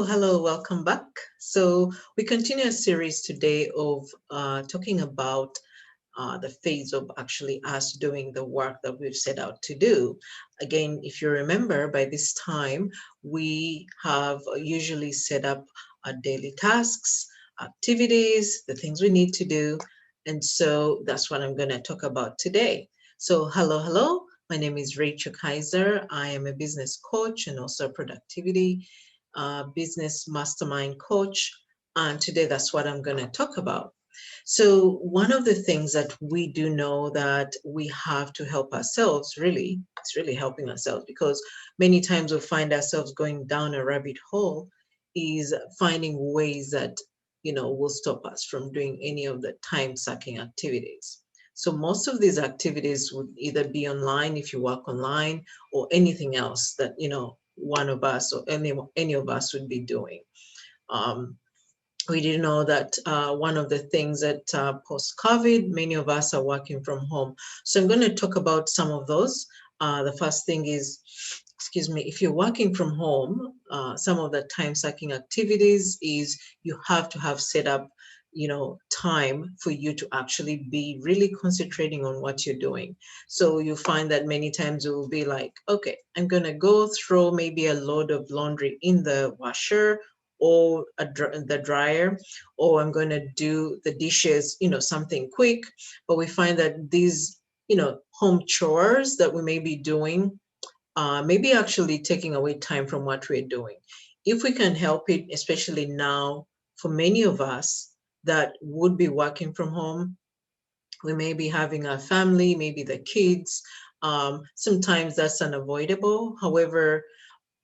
Hello, welcome back. So we continue a series today of talking about the phase of actually us doing the work that we've set out to do. Again, if you remember, by this time, we have usually set up our daily tasks, activities, the things we need to do. And so that's what I'm going to talk about today. So hello. My name is Rachel Kaiser. I am a business coach and also a productivity business mastermind coach. And today that's what I'm going to talk about. So one of the things that we do know that we have to help ourselves, really, it's really helping ourselves, because many times we find ourselves going down a rabbit hole, is finding ways that, will stop us from doing any of the time-sucking activities. So most of these activities would either be online if you work online, or anything else that, one of us or any of us would be doing. Um, we do know that one of the things that post-COVID, many of us are working from home. So I'm going to talk about some of those. The first thing is, if you're working from home, some of the time-sucking activities is you have to have set up, time for you to actually be really concentrating on what you're doing. So you find that many times it will be like, okay, I'm going to go throw maybe a load of laundry in the washer or the dryer, or I'm going to do the dishes, something quick. But we find that these, home chores that we may be doing, maybe actually taking away time from what we're doing. If we can help it, especially now, for many of us that would be working from home, we may be having a family, maybe the kids. Sometimes that's unavoidable. However,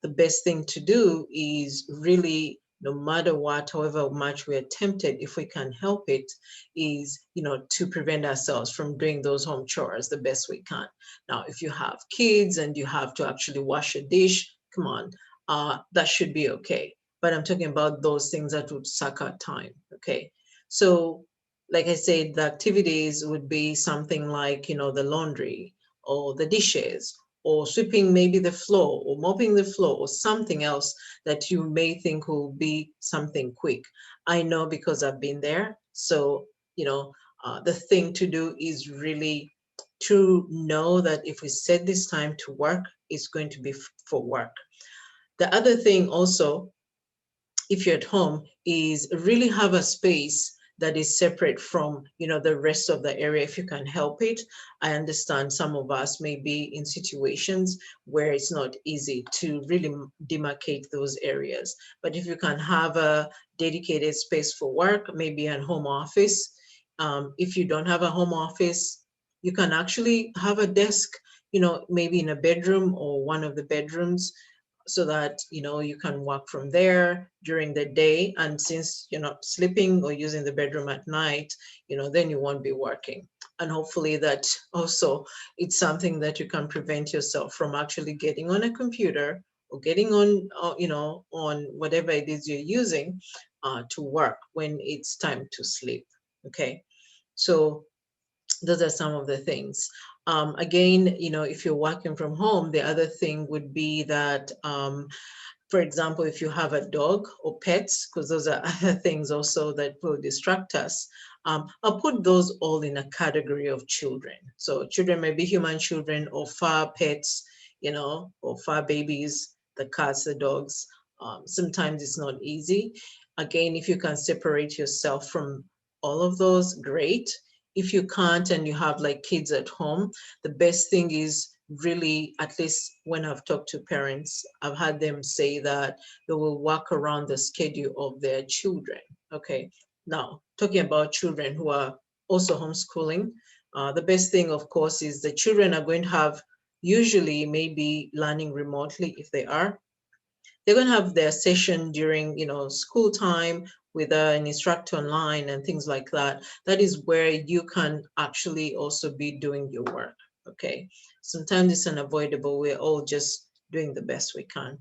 the best thing to do is really, no matter what, however much we're tempted, if we can help it, is, to prevent ourselves from doing those home chores the best we can. Now, if you have kids and you have to actually wash a dish, come on, that should be okay. But I'm talking about those things that would suck our time, okay? So, like I said, the activities would be something like, the laundry or the dishes, or sweeping maybe the floor, or mopping the floor, or something else that you may think will be something quick. I know, because I've been there. So, the thing to do is really to know that if we set this time to work, it's going to be for work. The other thing also, if you're at home, is really have a space that is separate from, the rest of the area if you can help it. I understand some of us may be in situations where it's not easy to really demarcate those areas. But if you can have a dedicated space for work, maybe a home office. If you don't have a home office, you can actually have a desk, maybe in a bedroom or one of the bedrooms, so that you can work from there during the day. And since you're not sleeping or using the bedroom at night, then you won't be working. And hopefully that also, it's something that you can prevent yourself from actually getting on a computer or getting on on whatever it is you're using to work when it's time to sleep. Okay, so those are some of the things. Again, if you're working from home, the other thing would be that, for example, if you have a dog or pets, because those are other things also that will distract us, I'll put those all in a category of children. So children may be human children or fur pets, or fur babies, the cats, the dogs. Sometimes it's not easy. Again, if you can separate yourself from all of those, great. If you can't and you have like kids at home, the best thing is really, at least when I've talked to parents, I've had them say that they will work around the schedule of their children. Okay. Now, talking about children who are also homeschooling, the best thing, of course, is the children are going to have usually maybe learning remotely. If they are, they're going to have their session during, school time with an instructor online and things like that. That is where you can actually also be doing your work. Okay. Sometimes it's unavoidable. We're all just doing the best we can.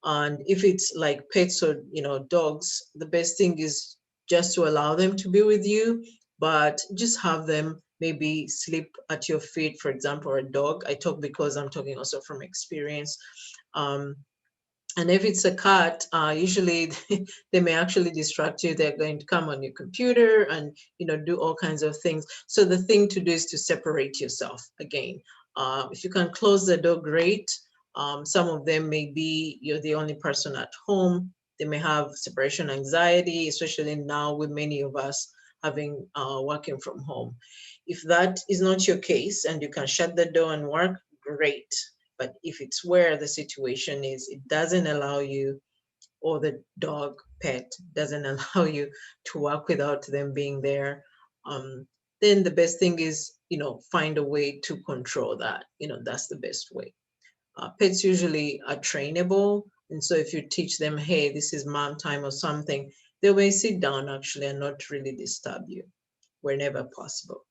And if it's like pets or, dogs, the best thing is just to allow them to be with you, but just have them maybe sleep at your feet, for example, or a dog. I talk because I'm talking also from experience. And if it's a cat, usually they may actually distract you. They're going to come on your computer and do all kinds of things. So the thing to do is to separate yourself again. If you can close the door, great. Some of them may be you're the only person at home. They may have separation anxiety, especially now with many of us having working from home. If that is not your case and you can shut the door and work, great. But if it's where the situation is, it doesn't allow you, or the dog pet doesn't allow you to work without them being there, um, then the best thing is, find a way to control that. That's the best way. Pets usually are trainable. And so if you teach them, hey, this is mom time or something, they may sit down actually and not really disturb you whenever possible.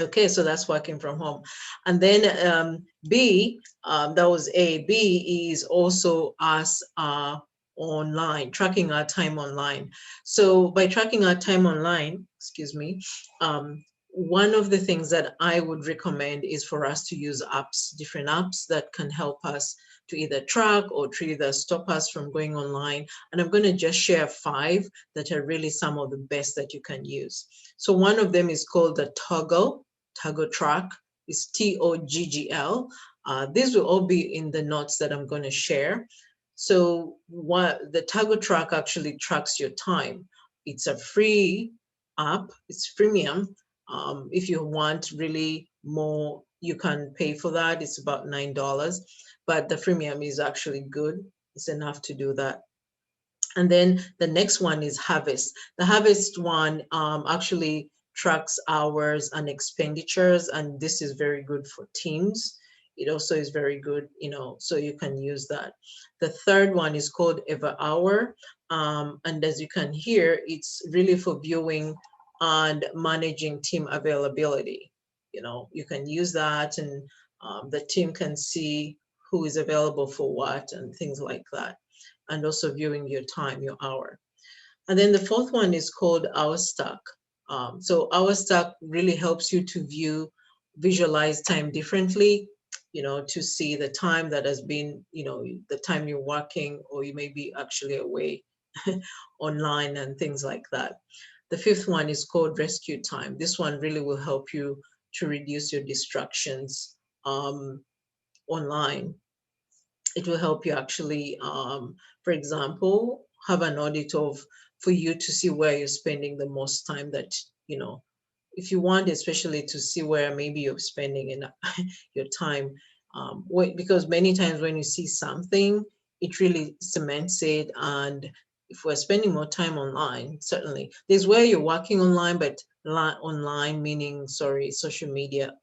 Okay, so that's working from home. And then B, that was A. B is also us online, tracking our time online. So by tracking our time online, excuse me, one of the things that I would recommend is for us to use apps, different apps that can help us to either track or to either stop us from going online. And I'm going to just share 5 that are really some of the best that you can use. So one of them is called the Toggle Track. Is TOGGL. These will all be in the notes that I'm going to share. So what the Toggle Track actually tracks your time. It's a free app. It's freemium. If you want really more, you can pay for that. It's about $9, but the freemium is actually good. It's enough to do that. And then the next one is Harvest. The Harvest one actually tracks hours and expenditures, and this is very good for teams. It also is very good, so you can use that. The third one is called Ever Hour, and as you can hear, it's really for viewing and managing team availability. You can use that, and the team can see who is available for what and things like that, and also viewing your time, your hour. And then the fourth one is called Hour Stack. So Hour Stack really helps you to visualize time differently, to see the time that has been, the time you're working, or you may be actually away online and things like that. The fifth one is called Rescue Time. This one really will help you to reduce your distractions online. It will help you actually, for example, have an audit of for you to see where you're spending the most time that, if you want, especially to see where maybe you're spending in your time. Because many times when you see something, it really cements it. And if we're spending more time online, certainly there's where you're working online, but online meaning, sorry, social media,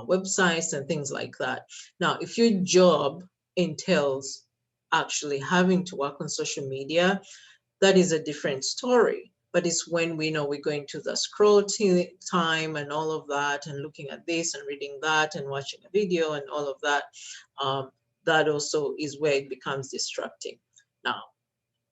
websites and things like that. Now, if your job entails actually having to work on social media, that is a different story. But it's when we know we're going to the scroll time and all of that, and looking at this and reading that and watching a video and all of that, that also is where it becomes distracting. Now,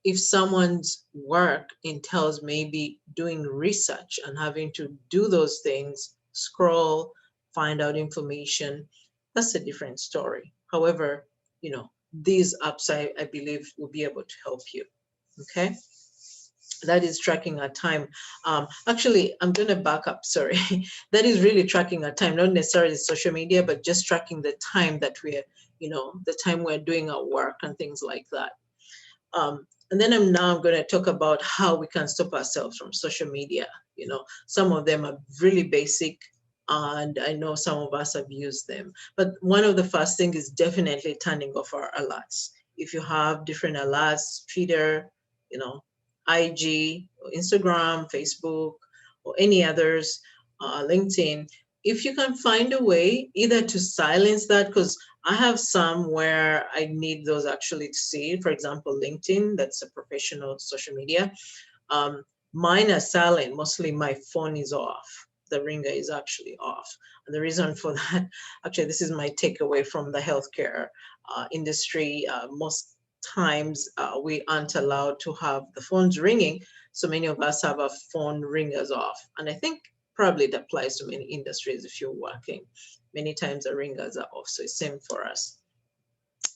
if someone's work entails maybe doing research and having to do those things, scroll, find out information, that's a different story. However, these apps, I believe, will be able to help you. Okay, that is tracking our time. Actually, I'm going to back up, sorry. That is really tracking our time, not necessarily social media, but just tracking the time that we're, the time we're doing our work and things like that. And then I'm going to talk about how we can stop ourselves from social media. Some of them are really basic, and I know some of us have used them. But one of the first things is definitely turning off our alerts. If you have different alerts, Twitter, IG, Instagram, Facebook, or any others, LinkedIn, if you can find a way either to silence that, because I have some where I need those actually to see. For example, LinkedIn, that's a professional social media. Mine are silent. Mostly my phone is off. The ringer is actually off. And the reason for that, actually, this is my takeaway from the healthcare industry. Most times we aren't allowed to have the phones ringing. So many of us have our phone ringers off. And I think probably it applies to many industries if you're working. Many times the ringers are off. So it's same for us.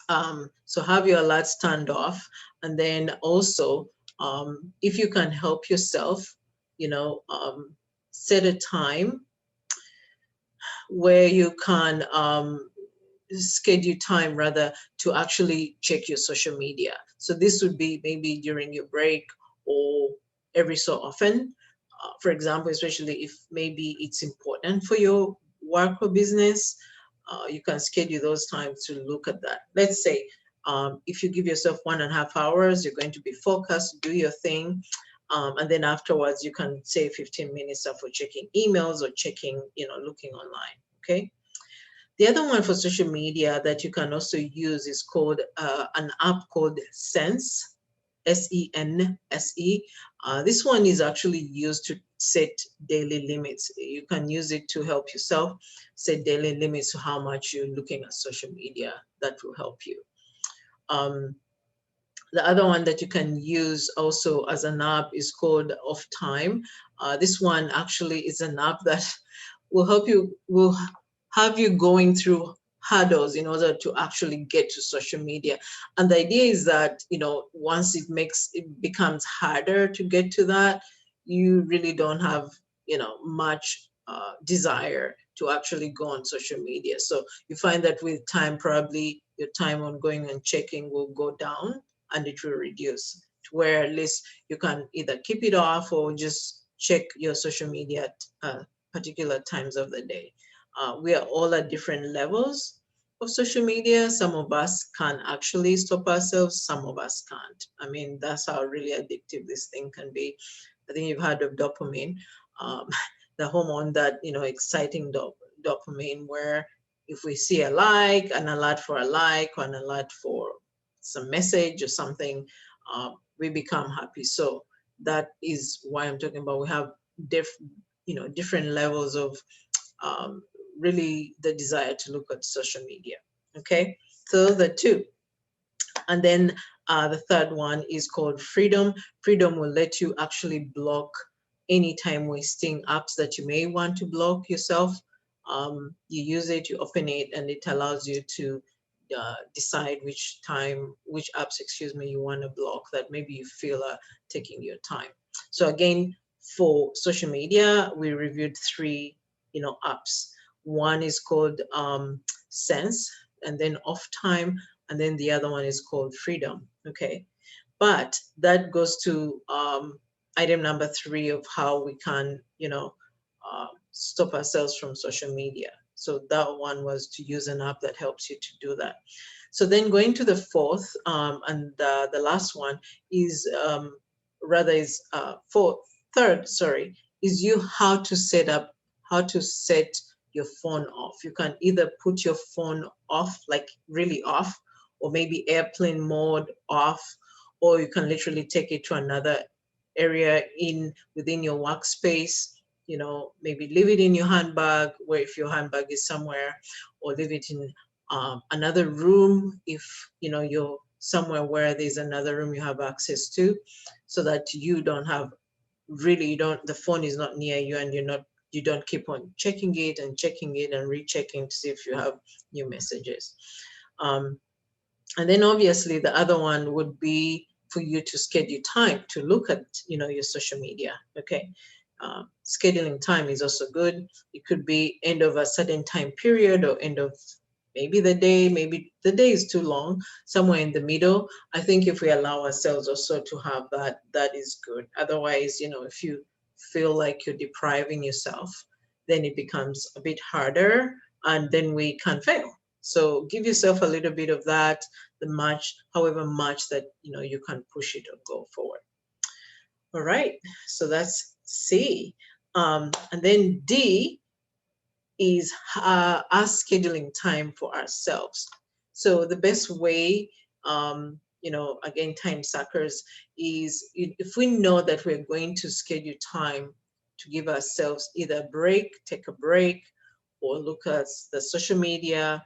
So have your alerts turned off. And then also, if you can help yourself, you know, set a time where you can schedule time rather to actually check your social media. So this would be maybe during your break or every so often. For example, especially if maybe it's important for your work or business, you can schedule those times to look at that. Let's say if you give yourself 1.5 hours, you're going to be focused, do your thing. And then afterwards, you can say 15 minutes for checking emails or checking, looking online. Okay. The other one for social media that you can also use is called an app called Sense, Sense. This one is actually used to set daily limits. You can use it to help yourself set daily limits to how much you're looking at social media. That will help you. Um, the other one that you can use also as an app is called Off Time. This one actually is an app that will have you going through hurdles in order to actually get to social media. And the idea is that, once it becomes harder to get to that, you really don't have, much desire to actually go on social media. So you find that with time, probably your time on going and checking will go down and it will reduce to where at least you can either keep it off or just check your social media at particular times of the day. We are all at different levels of social media. Some of us can actually stop ourselves, some of us can't. I mean, that's how really addictive this thing can be. I think you've heard of dopamine, um, the hormone that, exciting dopamine, where if we see a like, an alert for a like, or an alert for some message or something, we become happy. So that is why I'm talking about we have different levels of um, really the desire to look at social media. Okay, so the two. And then the third one is called freedom. Freedom will let you actually block any time wasting apps that you may want to block yourself. You use it, you open it, and it allows you to decide which apps, excuse me, you want to block that maybe you feel are taking your time. So again, for social media, we reviewed three, apps. One is called Sense, and then Off Time, and then the other one is called Freedom. Okay, but that goes to item number three of how we can, stop ourselves from social media. So that one was to use an app that helps you to do that. So then going to the fourth and the last one is rather is fourth, third, sorry, is you how to set your phone off. You can either put your phone off, like really off, or maybe airplane mode off, or you can literally take it to another area within your workspace. Maybe leave it in your handbag, where if your handbag is somewhere, or leave it in another room if you're somewhere where there's another room you have access to, so that you don't have really you don't the phone is not near you, and you don't keep on checking it and rechecking to see if you have new messages. um, and then obviously the other one would be for you to schedule time to look at, your social media. Okay. Scheduling time is also good. It could be end of a certain time period or end of maybe the day. Maybe the day is too long, somewhere in the middle. I think if we allow ourselves also to have that, that is good. Otherwise, if you feel like you're depriving yourself, then it becomes a bit harder, and then we can fail. So give yourself a little bit of that, however much that you can push it or go forward. All right, so that's C. And then D is us scheduling time for ourselves. So the best way, again, time suckers, is if we know that we're going to schedule time to give ourselves either a break, take a break, or look at the social media,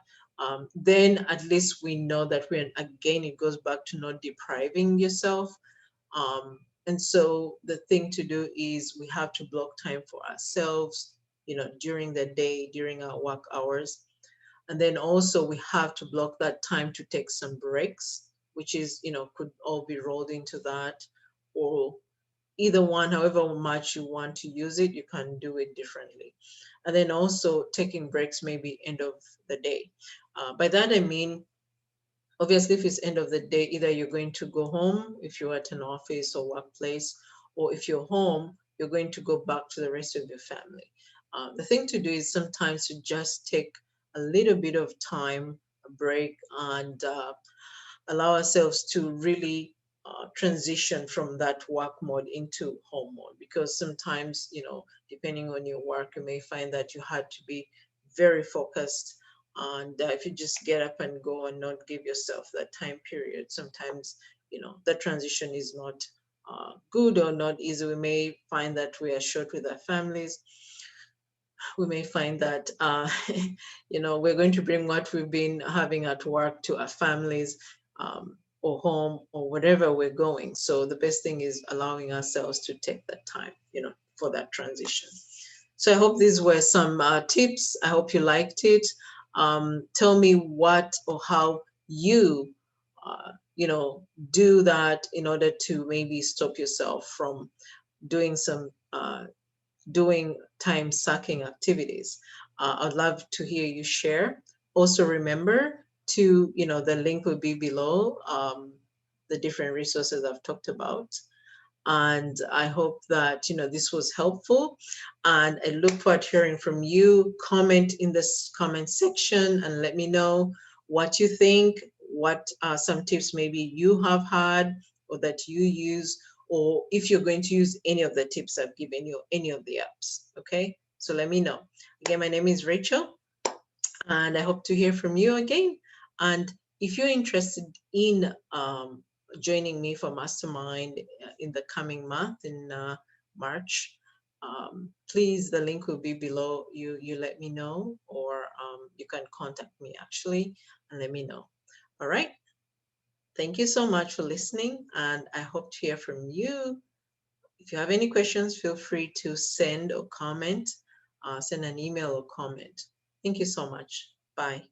then at least we know that again, it goes back to not depriving yourself. And so the thing to do is we have to block time for ourselves, during the day, during our work hours. And then also we have to block that time to take some breaks, which is, could all be rolled into that, or either one, however much you want to use it, you can do it differently. And then also taking breaks maybe end of the day. By that I mean, obviously, if it's end of the day, either you're going to go home if you're at an office or workplace, or if you're home, you're going to go back to the rest of your family. The thing to do is sometimes to just take a little bit of time, a break, and allow ourselves to really transition from that work mode into home mode, because sometimes, depending on your work, you may find that you had to be very focused, and if you just get up and go and not give yourself that time period, sometimes, the transition is not good or not easy. We may find that we are short with our families. We may find that we're going to bring what we've been having at work to our families, or home, or wherever we're going. So the best thing is allowing ourselves to take that time, for that transition. So I hope these were some tips. I hope you liked it. Tell me what or how you do that in order to maybe stop yourself from doing some doing time sucking activities. I'd love to hear you share. Also, remember to, the link will be below, the different resources I've talked about. And I hope that, this was helpful. And I look forward to hearing from you. Comment in this comment section and let me know what you think, what are some tips maybe you have had or that you use, or if you're going to use any of the tips I've given you, any of the apps. Okay, so let me know. Again, my name is Rachel, and I hope to hear from you again. And if you're interested in joining me for Mastermind in the coming month in March, please, the link will be below. You let me know, or you can contact me actually and let me know. All right. Thank you so much for listening, and I hope to hear from you. If you have any questions, feel free to send or comment, send an email or comment. Thank you so much. Bye.